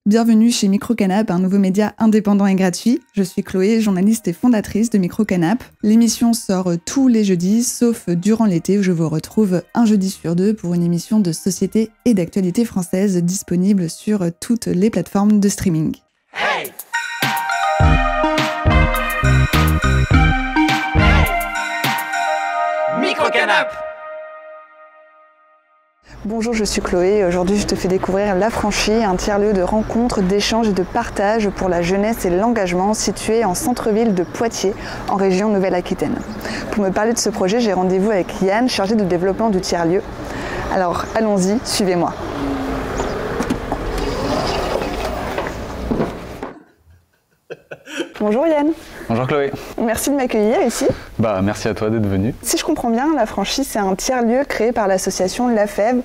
Bienvenue chez Microcanap, un nouveau média indépendant et gratuit. Je suis Chloé, journaliste et fondatrice de Microcanap. L'émission sort tous les jeudis, sauf durant l'été où je vous retrouve un jeudi sur deux pour une émission de société et d'actualité française disponible sur toutes les plateformes de streaming. Hey! Microcanap! Bonjour, je suis Chloé. Aujourd'hui, je te fais découvrir La Franchie, un tiers-lieu de rencontres, d'échanges et de partage pour la jeunesse et l'engagement situé en centre-ville de Poitiers, en région Nouvelle-Aquitaine. Pour me parler de ce projet, j'ai rendez-vous avec Yann, chargé de développement du tiers-lieu. Alors, allons-y, suivez-moi. Bonjour Yann. Bonjour Chloé. Merci de m'accueillir ici. Merci à toi d'être venu. Si je comprends bien, La Franchie, c'est un tiers-lieu créé par l'association LAFEV.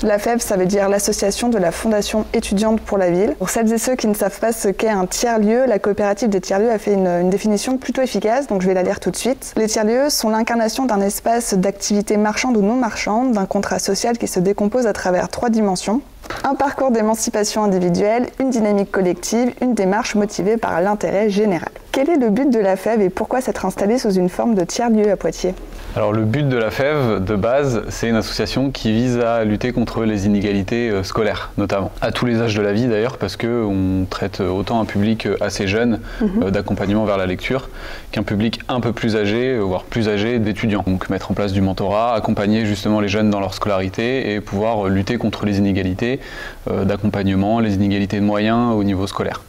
LAFEV, ça veut dire l'association de la Fondation étudiante pour la ville. Pour celles et ceux qui ne savent pas ce qu'est un tiers-lieu, la coopérative des tiers-lieux a fait une définition plutôt efficace, donc je vais la lire tout de suite. Les tiers-lieux sont l'incarnation d'un espace d'activité marchande ou non marchande, d'un contrat social qui se décompose à travers 3 dimensions. Un parcours d'émancipation individuelle, une dynamique collective, une démarche motivée par l'intérêt général. Quel est le but de LAFEV et pourquoi s'être installé sous une forme de tiers-lieu à Poitiers ? Alors le but de LAFEV, de base, c'est une association qui vise à lutter contre les inégalités scolaires, notamment. À tous les âges de la vie d'ailleurs, parce qu'on traite autant un public assez jeune d'accompagnement vers la lecture, qu'un public un peu plus âgé, voire plus âgé d'étudiants. Donc mettre en place du mentorat, accompagner justement les jeunes dans leur scolarité et pouvoir lutter contre les inégalités d'accompagnement, les inégalités de moyens au niveau scolaire.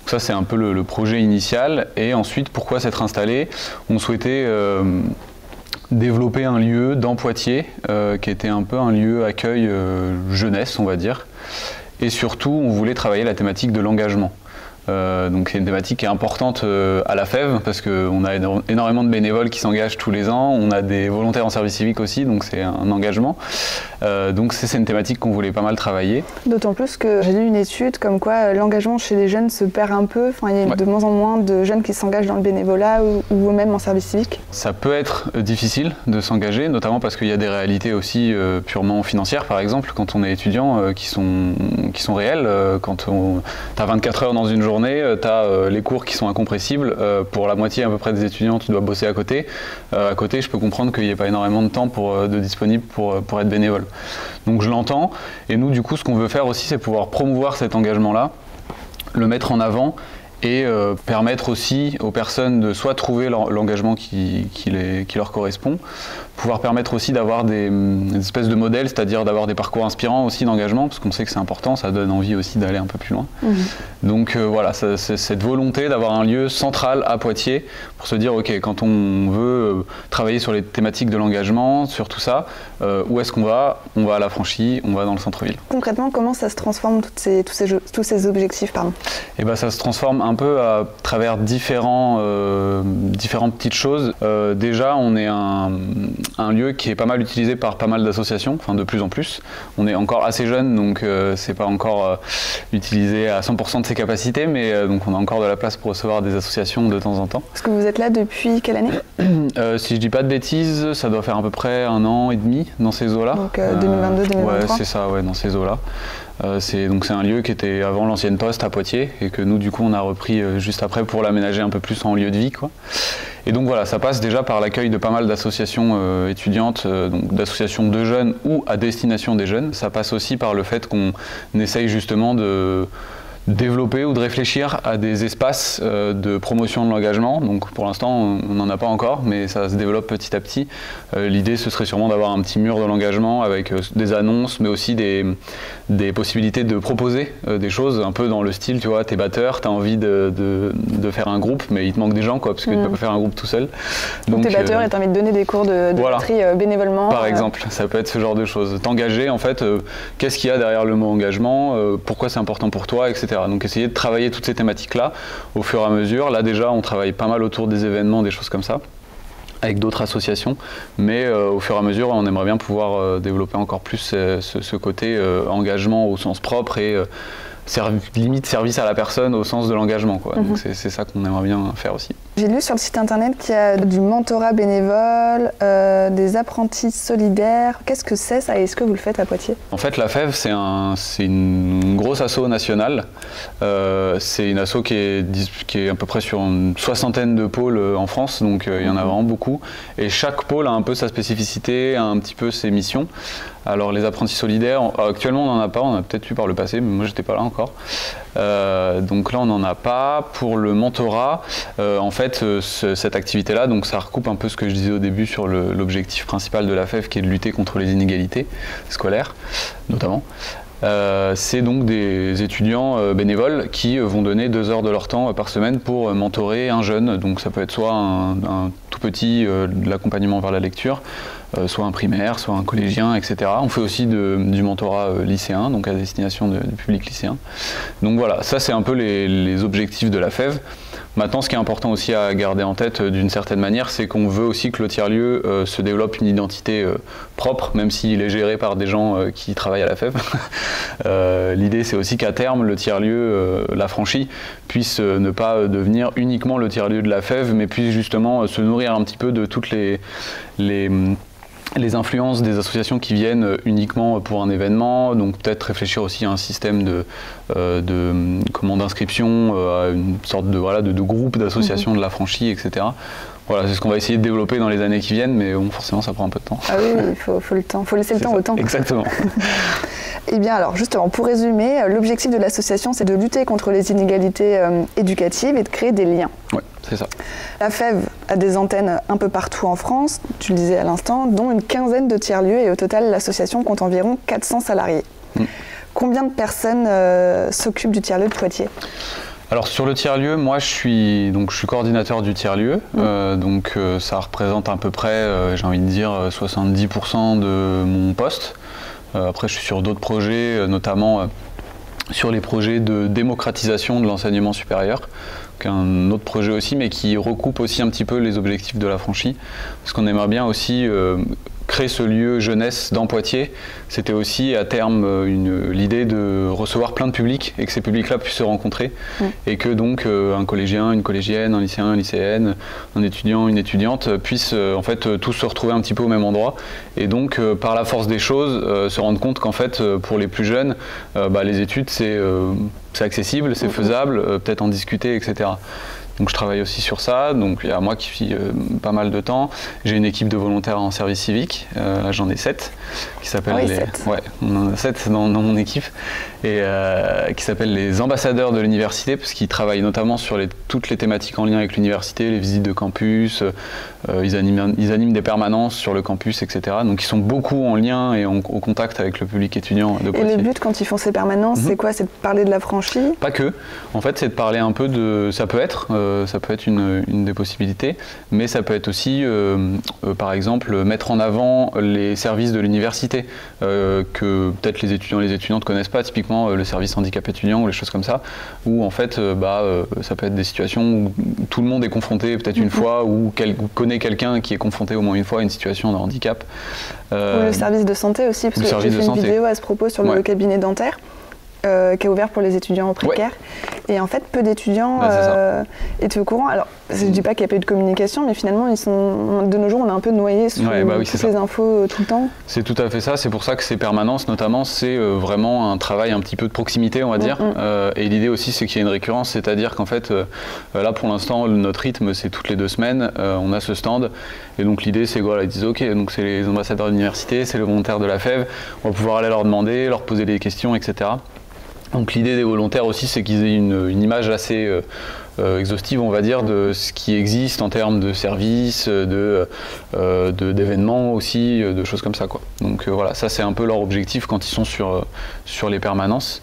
Donc ça c'est un peu le projet initial. Et ensuite, pourquoi s'être installé ? On souhaitait développer un lieu dans Poitiers qui était un peu un lieu accueil jeunesse, on va dire. Et surtout, on voulait travailler la thématique de l'engagement. Donc c'est une thématique qui est importante à LAFEV parce qu'on a énormément de bénévoles qui s'engagent tous les ans, on a des volontaires en service civique aussi, donc c'est un engagement. Donc c'est une thématique qu'on voulait pas mal travailler. D'autant plus que j'ai lu une étude comme quoi l'engagement chez les jeunes se perd un peu, il y a de moins en moins de jeunes qui s'engagent dans le bénévolat ou même en service civique. Ça peut être difficile de s'engager, notamment parce qu'il y a des réalités aussi purement financières par exemple, quand on est étudiant, qui sont réelles. Quand tu as 24 heures dans une journée, tu as les cours qui sont incompressibles. Pour la moitié à peu près des étudiants, tu dois bosser à côté. À côté, je peux comprendre qu'il n'y ait pas énormément de temps de disponible pour être bénévole. Donc je l'entends. Et nous, du coup, ce qu'on veut faire aussi, c'est pouvoir promouvoir cet engagement-là, le mettre en avant et permettre aussi aux personnes de soit trouver l'engagement qui leur correspond, pouvoir permettre aussi d'avoir des espèces de modèles, c'est-à-dire d'avoir des parcours inspirants aussi d'engagement, parce qu'on sait que c'est important, ça donne envie aussi d'aller un peu plus loin. Donc voilà, c'est cette volonté d'avoir un lieu central à Poitiers pour se dire, ok, quand on veut travailler sur les thématiques de l'engagement, sur tout ça, où est-ce qu'on va ? On va à La Franchie, on va dans le centre-ville. Concrètement, comment ça se transforme, tous ces objectifs, pardon ? Et ça se transforme un peu à travers différentes petites choses. Déjà, on est un lieu qui est pas mal utilisé par pas mal d'associations, enfin de plus en plus. On est encore assez jeune, donc c'est pas encore utilisé à 100% de ses capacités, mais donc on a encore de la place pour recevoir des associations de temps en temps. Est-ce que vous êtes là depuis quelle année ? Si je dis pas de bêtises, ça doit faire à peu près 1 an et demi dans ces eaux-là. Donc 2022-2023 ? Ouais, c'est ça, ouais, dans ces eaux-là. C'est un lieu qui était avant l'ancienne poste à Poitiers et que nous du coup on a repris juste après pour l'aménager un peu plus en lieu de vie, quoi. Et donc voilà, ça passe déjà par l'accueil de pas mal d'associations étudiantes, donc d'associations de jeunes ou à destination des jeunes. Ça passe aussi par le fait qu'on essaye justement de développer ou de réfléchir à des espaces de promotion de l'engagement. Donc pour l'instant on n'en a pas encore, mais ça se développe petit à petit. L'idée ce serait sûrement d'avoir un petit mur de l'engagement avec des annonces, mais aussi des possibilités de proposer des choses un peu dans le style, tu vois, t'es batteur, t'as envie de faire un groupe, mais il te manque des gens, quoi, parce que tu peux pas faire un groupe tout seul. Donc t'es batteur et t'as envie de donner des cours de batterie bénévolement. Par exemple, ça peut être ce genre de choses. T'engager en fait, qu'est-ce qu'il y a derrière le mot engagement, pourquoi c'est important pour toi, etc. Donc essayer de travailler toutes ces thématiques-là au fur et à mesure. Là déjà, on travaille pas mal autour des événements, des choses comme ça, avec d'autres associations, mais au fur et à mesure, on aimerait bien pouvoir développer encore plus ce côté engagement au sens propre et limite service à la personne au sens de l'engagement, quoi. Donc c'est ça qu'on aimerait bien faire aussi. J'ai lu sur le site internet qu'il y a du mentorat bénévole, des apprentis solidaires. Qu'est-ce que c'est ça et est-ce que vous le faites à Poitiers? En fait, la FEV, c'est une grosse asso nationale. C'est une asso qui est à peu près sur une soixantaine de pôles en France, donc il y en a vraiment beaucoup. Et chaque pôle a un peu sa spécificité, a un petit peu ses missions. Alors les apprentis solidaires, actuellement on n'en a pas, on en a peut-être eu par le passé, mais moi j'étais pas là encore. Donc là on n'en a pas. Pour le mentorat, en fait cette activité-là, donc ça recoupe un peu ce que je disais au début sur l'objectif principal de la FEV qui est de lutter contre les inégalités scolaires notamment. C'est donc des étudiants bénévoles qui vont donner 2 heures de leur temps par semaine pour mentorer un jeune. Donc ça peut être soit un tout petit, de l'accompagnement vers la lecture, soit un primaire, soit un collégien, etc. On fait aussi du mentorat lycéen, donc à destination du public lycéen. Donc voilà, ça c'est un peu les objectifs de la FEV. Maintenant, ce qui est important aussi à garder en tête d'une certaine manière, c'est qu'on veut aussi que le tiers-lieu se développe une identité propre, même s'il est géré par des gens qui travaillent à la FEV. L'idée, c'est aussi qu'à terme, le tiers-lieu, la franchie, puisse ne pas devenir uniquement le tiers-lieu de la FEV, mais puisse justement se nourrir un petit peu de toutes les influences des associations qui viennent uniquement pour un événement, donc peut-être réfléchir aussi à un système d'inscription, à une sorte de groupe d'associations de la franchise, etc. Voilà, c'est ce qu'on va essayer de développer dans les années qui viennent, mais bon, forcément ça prend un peu de temps. Ah oui, il faut le temps, faut laisser le temps au temps. Exactement. Eh bien alors justement, pour résumer, l'objectif de l'association c'est de lutter contre les inégalités éducatives et de créer des liens. Oui, c'est ça. La FEV a des antennes un peu partout en France, tu le disais à l'instant, dont une quinzaine de tiers-lieux et au total l'association compte environ 400 salariés. Combien de personnes s'occupent du tiers-lieu de Poitiers ? Alors sur le tiers-lieu, moi je suis coordinateur du tiers-lieu, donc ça représente à peu près, j'ai envie de dire, 70% de mon poste. Après je suis sur d'autres projets, notamment sur les projets de démocratisation de l'enseignement supérieur, un autre projet aussi, mais qui recoupe aussi un petit peu les objectifs de la franchise, parce qu'on aimerait bien aussi créer ce lieu jeunesse dans Poitiers. C'était aussi à terme l'idée de recevoir plein de publics et que ces publics-là puissent se rencontrer et que donc un collégien, une collégienne, un lycéen, une lycéenne, un étudiant, une étudiante puissent en fait tous se retrouver un petit peu au même endroit et donc par la force des choses se rendre compte qu'en fait pour les plus jeunes les études c'est accessible, c'est faisable, peut-être en discuter, etc. Donc je travaille aussi sur ça, donc il y a moi qui suis pas mal de temps. J'ai une équipe de volontaires en service civique, là j'en ai 7, qui s'appellent Ouais, on en a 7 dans mon équipe, et qui s'appellent les ambassadeurs de l'université, parce qu'ils travaillent notamment sur toutes les thématiques en lien avec l'université, les visites de campus, ils animent des permanences sur le campus, etc. Donc ils sont beaucoup en lien et au contact avec le public étudiant de Poitiers. Et le but quand ils font ces permanences, c'est quoi? C'est de parler de la franchise? Pas que, en fait c'est de parler un peu de... Ça peut être une des possibilités, mais ça peut être aussi, par exemple, mettre en avant les services de l'université que peut-être les étudiants et les étudiantes ne connaissent pas, typiquement le service handicap étudiant ou les choses comme ça, où en fait ça peut être des situations où tout le monde est confronté peut-être une fois ou connaît quelqu'un qui est confronté au moins une fois à une situation de handicap. Ou le service de santé aussi, parce que j'ai fait une vidéo à ce propos sur le cabinet dentaire. Qui est ouvert pour les étudiants précaires. Et en fait, peu d'étudiants étaient au courant. Alors, je ne dis pas qu'il n'y a pas eu de communication, mais finalement, de nos jours, on est un peu noyé sous toutes les infos tout le temps. C'est tout à fait ça. C'est pour ça que ces permanences, notamment, c'est vraiment un travail un petit peu de proximité, on va dire. Et l'idée aussi, c'est qu'il y ait une récurrence, c'est-à-dire qu'en fait, là, pour l'instant, notre rythme, c'est toutes les 2 semaines. On a ce stand. Et donc, l'idée, c'est ils disent, OK, donc c'est les ambassadeurs de l'université, c'est les volontaires de la FEV. On va pouvoir aller leur demander, leur poser des questions, etc. Donc l'idée des volontaires aussi, c'est qu'ils aient une image assez exhaustive, on va dire, de ce qui existe en termes de services, d'événements aussi, de choses comme ça, quoi. Donc voilà, ça c'est un peu leur objectif quand ils sont sur les permanences.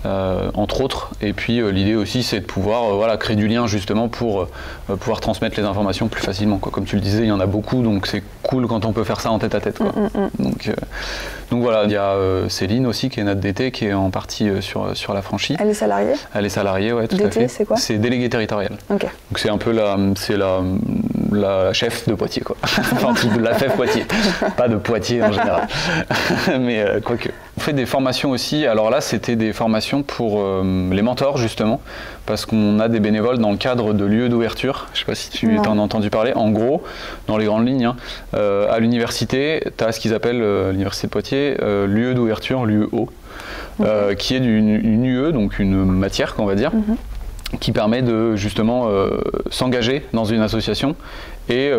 Entre autres, et puis l'idée aussi c'est de pouvoir créer du lien justement pour pouvoir transmettre les informations plus facilement, quoi. Comme tu le disais, il y en a beaucoup, donc c'est cool quand on peut faire ça en tête à tête, quoi. Donc voilà, il y a Céline aussi qui est notre DT qui est en partie sur la franchise. Elle est salariée? Elle est salariée, ouais, tout à fait. DT, c'est quoi? C'est délégué territorial. Okay. Donc c'est un peu la chef de Poitiers, quoi. Enfin, de la FEV Poitiers, pas de Poitiers en général. Mais quoique. On fait des formations aussi. Alors là, c'était des formations pour les mentors, justement, parce qu'on a des bénévoles dans le cadre de lieux d'ouverture. Je ne sais pas si tu en as entendu parler. En gros, dans les grandes lignes, à l'université, tu as ce qu'ils appellent, l'université de Poitiers, lieu d'ouverture, l'UE, qui est une UE, donc une matière, qu'on va dire, qui permet de justement s'engager dans une association et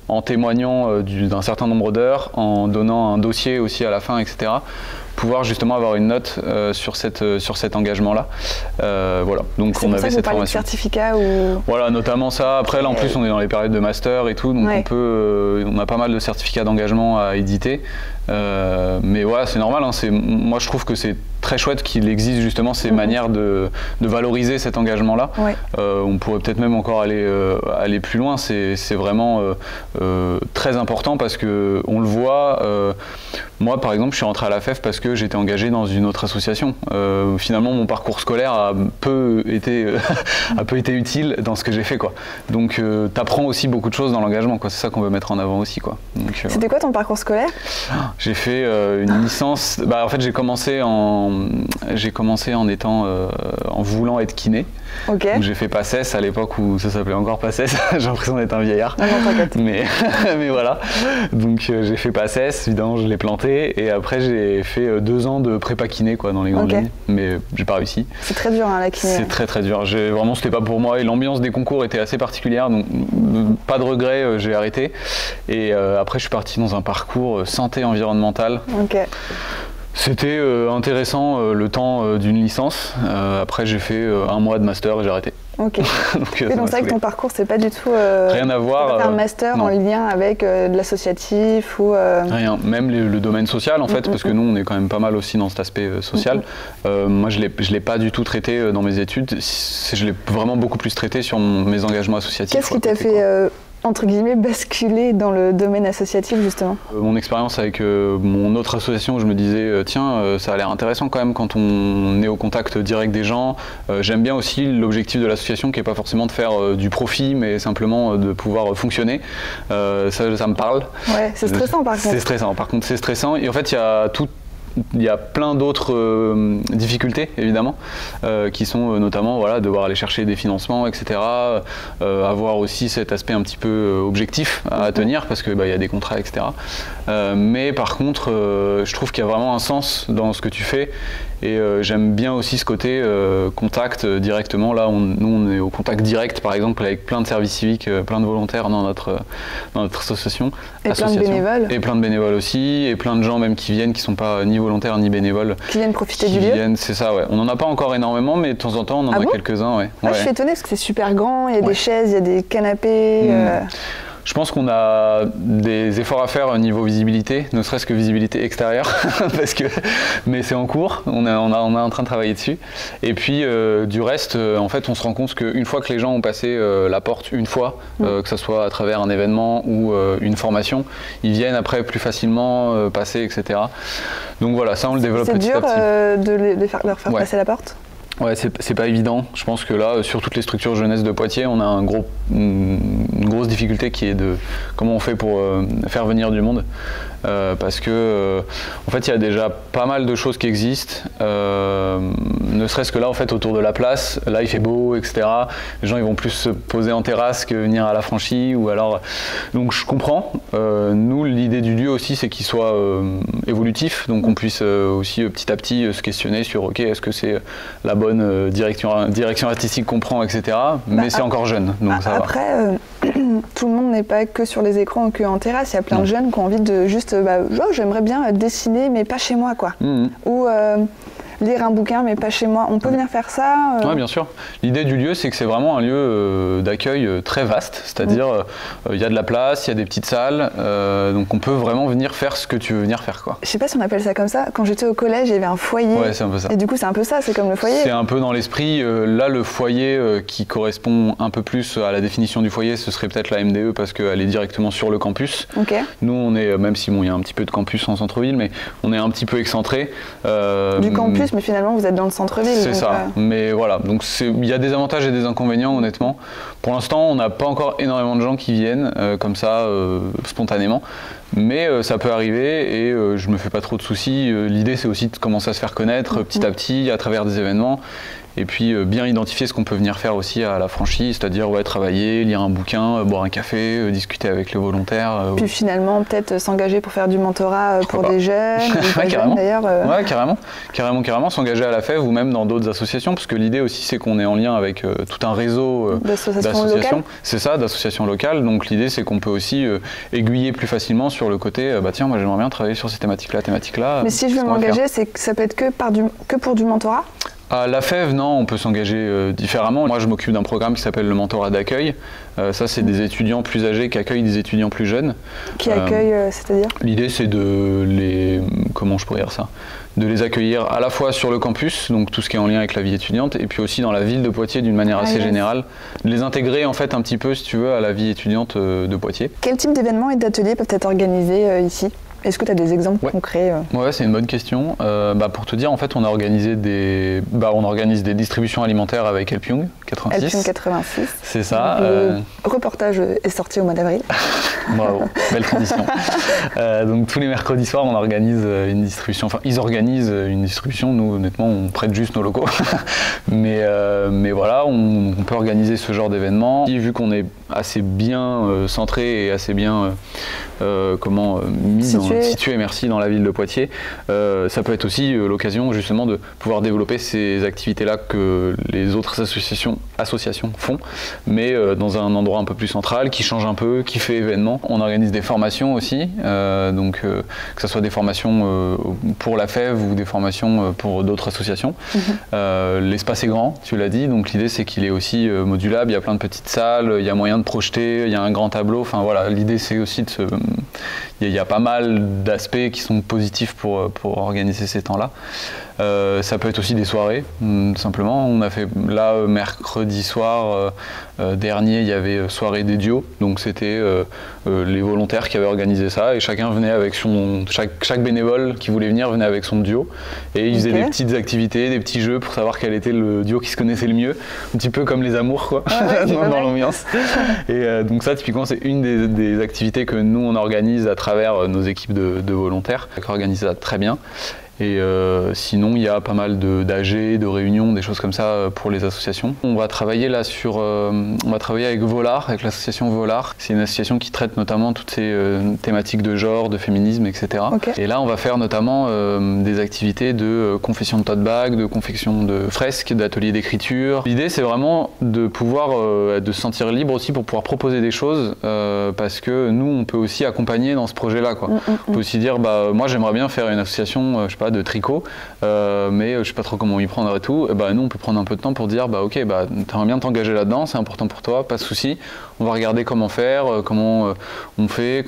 en témoignant d'un certain nombre d'heures, en donnant un dossier aussi à la fin, etc., pouvoir justement avoir une note sur cet engagement-là. Voilà. Donc on avait cette formation. De certificat ou... Voilà, notamment ça. Après là en plus on est dans les périodes de master et tout, donc on a pas mal de certificats d'engagement à éditer. Mais voilà, c'est normal. Hein, moi je trouve que c'est très chouette qu'il existe justement ces manières de valoriser cet engagement-là. On pourrait peut-être même encore aller plus loin. C'est vraiment très important parce que on le voit. Moi par exemple, je suis rentré à la FEV parce que j'étais engagé dans une autre association. Finalement, mon parcours scolaire a peu été utile dans ce que j'ai fait, quoi. Donc, tu apprends aussi beaucoup de choses dans l'engagement, quoi. C'est ça qu'on veut mettre en avant aussi, quoi. C'était quoi ton parcours scolaire? J'ai fait une licence. En fait, j'ai commencé en voulant être kiné. Donc j'ai fait PACES à l'époque où ça s'appelait encore PACES. J'ai l'impression d'être un vieillard. Mais voilà. Donc j'ai fait PACES, évidemment je l'ai planté. Et après j'ai fait 2 ans de prépa kiné, quoi, dans les grandes lignes. Mais j'ai pas réussi. C'est très dur, hein, la kiné. C'est très très dur. Vraiment c'était pas pour moi. Et l'ambiance des concours était assez particulière. Donc pas de regret, j'ai arrêté. Et après je suis parti dans un parcours santé environnementale. C'était intéressant le temps d'une licence. Après, j'ai fait 1 mois de master et j'ai arrêté. Donc c'est vrai que ton parcours, c'est pas du tout. Rien à voir. Pas un master en lien avec de l'associatif ou. Rien. Même le domaine social, en fait, parce que nous, on est quand même pas mal aussi dans cet aspect social. Moi, je l'ai pas du tout traité dans mes études. Je l'ai vraiment beaucoup plus traité sur mes engagements associatifs. Qu'est-ce qui t'a fait entre guillemets, basculer dans le domaine associatif, justement? Mon expérience avec mon autre association, je me disais, tiens, ça a l'air intéressant quand même quand on est au contact direct des gens. J'aime bien aussi l'objectif de l'association qui n'est pas forcément de faire du profit, mais simplement de pouvoir fonctionner. Ça me parle. Ouais, c'est stressant par contre. C'est stressant, par contre c'est stressant. Et en fait, il y a plein d'autres difficultés, évidemment, qui sont notamment devoir aller chercher des financements, etc. Avoir aussi cet aspect un petit peu objectif à tenir, parce qu'il y a des contrats, etc. Mais par contre, je trouve qu'il y a vraiment un sens dans ce que tu fais. Et j'aime bien aussi ce côté contact directement. Là, nous, on est au contact direct, par exemple, avec plein de services civiques, plein de volontaires dans notre association. Et plein de bénévoles. Et plein de bénévoles aussi, et plein de gens même qui viennent, qui ne sont pas ni volontaires ni bénévoles. Qui viennent profiter du lieu. C'est ça, ouais. On n'en a pas encore énormément, mais de temps en temps, on en a quelques-uns. Ouais. Je suis étonnée parce que c'est super grand, il y a des chaises, il y a des canapés. Je pense qu'on a des efforts à faire au niveau visibilité, ne serait-ce que visibilité extérieure, mais c'est en cours, on est en train de travailler dessus. Et puis du reste, en fait, on se rend compte qu'une fois que les gens ont passé la porte une fois, que ce soit à travers un événement ou une formation, ils viennent après plus facilement passer, etc. Donc voilà, ça on le développe petit à petit. C'est dur de leur faire passer la porte? Ouais, c'est pas évident. Je pense que là, sur toutes les structures jeunesse de Poitiers, on a une grosse difficulté qui est de comment on fait pour faire venir du monde. Parce que en fait il y a déjà pas mal de choses qui existent, ne serait-ce que là en fait autour de la place, là il fait beau, etc. Les gens ils vont plus se poser en terrasse que venir à la franchie, ou alors donc je comprends. Nous l'idée du lieu aussi c'est qu'il soit évolutif, donc on puisse aussi petit à petit se questionner sur ok, est-ce que c'est la bonne direction artistique qu'on prend, etc. Mais c'est encore jeune, donc ça après, va. Tout le monde n'est pas que sur les écrans ou que en terrasse, il y a plein de jeunes qui ont envie de juste j'aimerais bien dessiner mais pas chez moi, quoi. Ou lire un bouquin mais pas chez moi. On peut venir faire ça Oui, bien sûr. L'idée du lieu, c'est que c'est vraiment un lieu d'accueil très vaste, c'est-à-dire il y a de la place, il y a des petites salles, donc on peut vraiment venir faire ce que tu veux venir faire, quoi. Je sais pas si on appelle ça comme ça. Quand j'étais au collège, il y avait un foyer. Ouais, c'est un peu ça. Et du coup, c'est un peu ça, c'est comme le foyer. C'est un peu dans l'esprit. Là, le foyer qui correspond un peu plus à la définition du foyer, ce serait peut-être la MDE parce qu'elle est directement sur le campus. Nous, on est, même si il y a un petit peu de campus en centre-ville, mais on est un petit peu excentré. Du campus mais finalement vous êtes dans le centre-ville. C'est ça, mais voilà, donc il y a des avantages et des inconvénients honnêtement. Pour l'instant, on n'a pas encore énormément de gens qui viennent comme ça, spontanément. Mais ça peut arriver et je me fais pas trop de soucis. L'idée c'est aussi de commencer à se faire connaître petit à petit à travers des événements. Et puis bien identifier ce qu'on peut venir faire aussi à la franchise, c'est-à-dire travailler, lire un bouquin, boire un café, discuter avec les volontaires. Puis finalement peut-être s'engager pour faire du mentorat pour des jeunes, ouais, carrément. D'ailleurs. Ouais, carrément, s'engager à la FEV ou même dans d'autres associations, parce que l'idée aussi c'est qu'on est en lien avec tout un réseau d'associations. C'est ça, d'associations locales. Donc l'idée c'est qu'on peut aussi aiguiller plus facilement sur le côté, tiens, moi j'aimerais bien travailler sur ces thématiques-là. Mais si je veux m'engager, c'est que ça peut être que pour du mentorat ? À la FEV, non, on peut s'engager différemment. Moi, je m'occupe d'un programme qui s'appelle le mentorat d'accueil. Ça, c'est des étudiants plus âgés qui accueillent des étudiants plus jeunes. Qui accueillent, c'est-à-dire ? L'idée, c'est de les accueillir à la fois sur le campus, donc tout ce qui est en lien avec la vie étudiante, et puis aussi dans la ville de Poitiers d'une manière assez générale. De les intégrer, en fait, un petit peu, si tu veux, à la vie étudiante de Poitiers. Quel type d'événements et d'ateliers peuvent être organisés ici ? Est-ce que tu as des exemples concrets Ouais, c'est une bonne question. Pour te dire, en fait, on organise des distributions alimentaires avec Helpjung 86. Helpjung 86. C'est ça. Le reportage est sorti au mois d'avril. Bravo, belle tradition. Donc tous les mercredis soirs, on organise une distribution. Enfin, ils organisent une distribution. Nous, honnêtement, on prête juste nos locaux. mais voilà, on peut organiser ce genre d'événement. Vu qu'on est assez bien centré et assez bien situé, merci, dans la ville de Poitiers, ça peut être aussi l'occasion justement de pouvoir développer ces activités-là que les autres associations font, mais dans un endroit un peu plus central, qui change un peu, qui fait événement. On organise des formations aussi, que ce soit des formations pour la FEV ou des formations pour d'autres associations. L'espace est grand, tu l'as dit, donc l'idée c'est qu'il est aussi modulable, il y a plein de petites salles, il y a moyen de projeter, il y a un grand tableau, enfin voilà, l'idée c'est aussi il y a pas mal d'aspects qui sont positifs pour organiser ces temps-là. Ça peut être aussi des soirées, simplement. On a fait là mercredi soir dernier, il y avait soirée des duos, donc c'était les volontaires qui avaient organisé ça et chacun venait avec chaque bénévole qui voulait venir venait avec son duo et ils faisaient des petites activités, des petits jeux pour savoir quel était le duo qui se connaissait le mieux, un petit peu comme les amours quoi, dans l'ambiance. Et donc ça typiquement c'est une des activités que nous on organise à travers nos équipes de volontaires, qui organisent ça très bien. Et sinon, il y a pas mal d'AG, de réunions, des choses comme ça pour les associations. On va travailler là on va travailler avec Volart, avec l'association Volart. C'est une association qui traite notamment toutes ces thématiques de genre, de féminisme, etc. Et là, on va faire notamment des activités de confection de tote bag, de confection de fresques, d'ateliers d'écriture. L'idée, c'est vraiment de pouvoir de se sentir libre aussi pour pouvoir proposer des choses, parce que nous, on peut aussi accompagner dans ce projet-là, quoi. On peut aussi dire, moi, j'aimerais bien faire une association, je sais pas, de tricot, mais je sais pas trop comment y prendre et tout. Et nous on peut prendre un peu de temps pour dire ok, t'aimerais bien t'engager là-dedans, c'est important pour toi, pas de souci. On va regarder comment faire, comment on fait,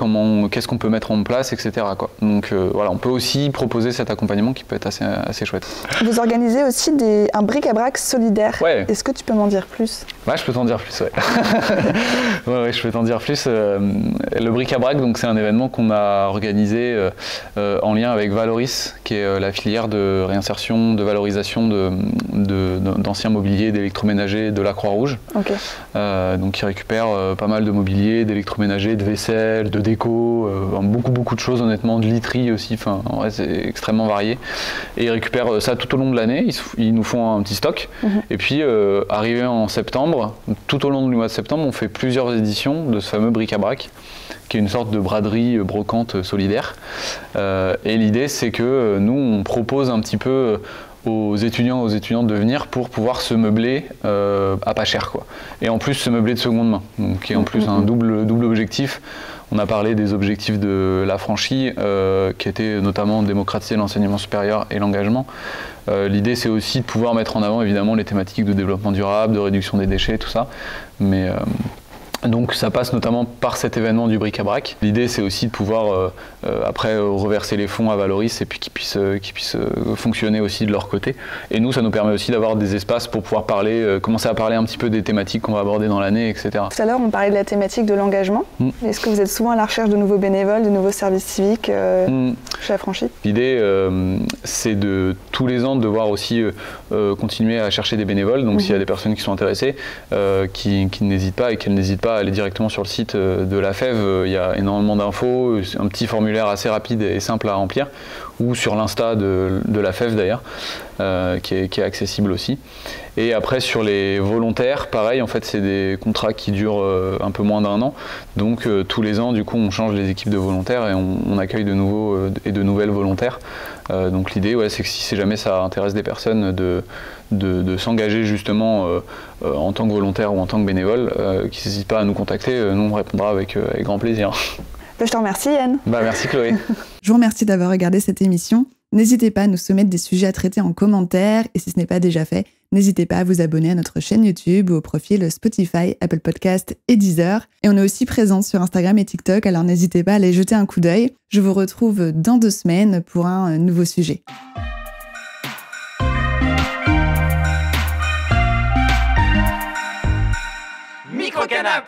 qu'est-ce qu'on peut mettre en place, etc. quoi. Donc voilà, on peut aussi proposer cet accompagnement qui peut être assez chouette. Vous organisez aussi un bric-à-brac solidaire. Ouais. Est-ce que tu peux m'en dire plus? Ouais, je peux t'en dire plus, ouais. Ouais, je peux t'en dire plus. Le bric-à-brac, donc c'est un événement qu'on a organisé en lien avec Valoris, qui est la filière de réinsertion, de valorisation d'anciens mobiliers, d'électroménagers de la Croix-Rouge. Donc qui récupère pas mal de mobilier, d'électroménager, de vaisselle, de déco, beaucoup de choses honnêtement, de literie aussi, enfin en vrai c'est extrêmement varié. Et ils récupèrent ça tout au long de l'année, ils nous font un petit stock. Et puis arrivé en septembre, tout au long du mois de septembre, on fait plusieurs éditions de ce fameux bric-à-brac, qui est une sorte de braderie brocante solidaire. Et l'idée c'est que nous on propose un petit peu aux étudiants, aux étudiantes de venir pour pouvoir se meubler à pas cher quoi. Et en plus se meubler de seconde main, donc qui est en plus un double objectif. On a parlé des objectifs de la franchise qui étaient notamment démocratiser l'enseignement supérieur et l'engagement. L'idée c'est aussi de pouvoir mettre en avant évidemment les thématiques de développement durable, de réduction des déchets, tout ça. Mais Donc ça passe notamment par cet événement du bric-à-brac. L'idée c'est aussi de pouvoir après reverser les fonds à Valoris et puis qu'ils puissent fonctionner aussi de leur côté. Et nous ça nous permet aussi d'avoir des espaces pour pouvoir parler, commencer à parler un petit peu des thématiques qu'on va aborder dans l'année, etc. Tout à l'heure on parlait de la thématique de l'engagement. Est-ce que vous êtes souvent à la recherche de nouveaux bénévoles, de nouveaux services civiques chez Affranchi? L'idée c'est de tous les ans de devoir aussi continuer à chercher des bénévoles. Donc s'il y a des personnes qui sont intéressées, qui n'hésitent pas et qu'elles n'hésitent pas à aller directement sur le site de la FEV, il y a énormément d'infos, un petit formulaire assez rapide et simple à remplir, ou sur l'Insta de la FEV d'ailleurs, qui est accessible aussi. Et après sur les volontaires, pareil, en fait c'est des contrats qui durent un peu moins d'1 an, donc tous les ans du coup on change les équipes de volontaires et on accueille de nouveaux et de nouvelles volontaires. Donc l'idée c'est que si jamais ça intéresse des personnes de s'engager justement en tant que volontaire ou en tant que bénévole, qui n'hésitent pas à nous contacter, nous on répondra avec grand plaisir. Je te remercie Yann. Merci Chloé. Je vous remercie d'avoir regardé cette émission. N'hésitez pas à nous soumettre des sujets à traiter en commentaire et si ce n'est pas déjà fait, n'hésitez pas à vous abonner à notre chaîne YouTube ou au profil Spotify, Apple Podcast et Deezer. Et on est aussi présent sur Instagram et TikTok, alors n'hésitez pas à aller jeter un coup d'œil. Je vous retrouve dans 2 semaines pour un nouveau sujet. Micro-canap!